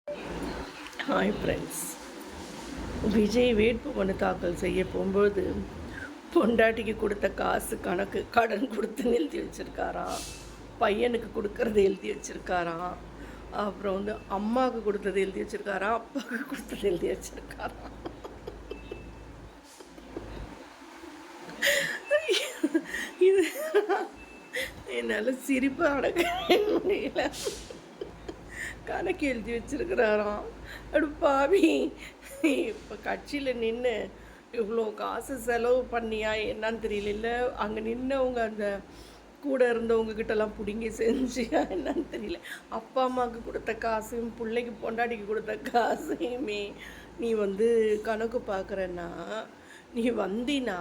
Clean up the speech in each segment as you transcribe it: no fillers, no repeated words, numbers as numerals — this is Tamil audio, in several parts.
Hi friends. விஜய் வேட்புமனு தாக்கல் செய்ய போகும்போது பொண்டாட்டிக்கு கொடுத்த காசு கணக்கு கடன் கொடுத்துன்னு எழுதி வச்சுருக்காராம், பையனுக்கு கொடுக்கறது எழுதி வச்சுருக்காராம், அப்புறம் அம்மாவுக்கு கொடுத்தது எழுதி வச்சுருக்காராம், அப்பாவுக்கு கொடுத்தது எழுதி வச்சுருக்காராம். இது என்னால் சிரிப்பு அடக்க முடியல. கணக்கு எழுதி வச்சுருக்கிறாராம். அப்படி பாவி, இப்போ கட்சியில் நின்று இவ்வளோ காசு செலவு பண்ணியா என்னன்னு தெரியல. அங்கே நின்றவங்க அந்த கூட இருந்தவங்கக்கிட்டலாம் பிடுங்கி செஞ்சியா என்னன்னு தெரியல. அப்பா அம்மாவுக்கு கொடுத்த காசையும் பிள்ளைக்கு பொண்டாட்டிக்கு கொடுத்த காசையுமே நீ கணக்கு பார்க்குறன்னா, நீ வந்தினா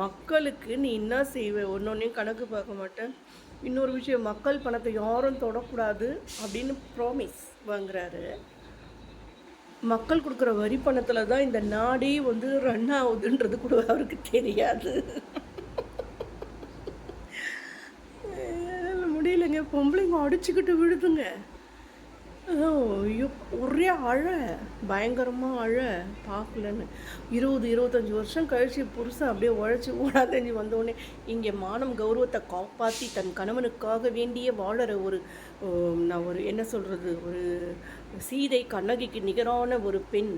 மக்களுக்கு நீ என்ன செய்வ? ஒன்றொன்னையும் கணக்கு பார்க்க மாட்டேன். இன்னொரு விஷயம், மக்கள் பணத்தை யாரும் தொடக்கூடாது அப்படின்னு ப்ராமிஸ் வாங்குறாரு. மக்கள் கொடுக்குற வரி பணத்தில் தான் இந்த நாடே ரன் ஆகுதுன்றது கூட அவருக்கு தெரியாது. முடியலைங்க, பொம்பளைங்க அடிச்சுக்கிட்டு விழுதுங்க. ஐயோ, ஒரே பயங்கரமாக பார்க்கலன்னு 20-25 வருஷம் கழிச்சு புருஷன் அப்படியே உழைச்சி ஓடாதஞ்சு வந்தோடனே இங்கே மானம் கௌரவத்தை காப்பாற்றி தன் கணவனுக்காக வேண்டிய வாழற நான் என்ன சொல்கிறது, ஒரு சீதை கண்ணகிக்கு நிகரான ஒரு பெண்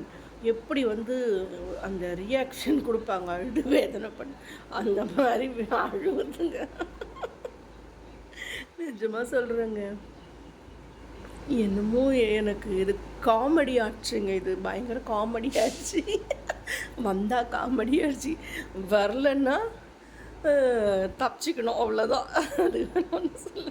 எப்படி அந்த ரியாக்ஷன் கொடுப்பாங்க, அழுது வேதனை பண்ண, அந்த மாதிரி அழுவுதுங்க. நிஜமாக சொல்கிறேங்க. என்னமோ எனக்கு இது காமெடி ஆச்சுங்க. இது பயங்கர காமெடி ஆச்சு. வந்தால் காமெடி ஆச்சு, வரலன்னா தப்பிச்சிக்கணும், அவ்வளோதான். அது ஒன்று சொல்ல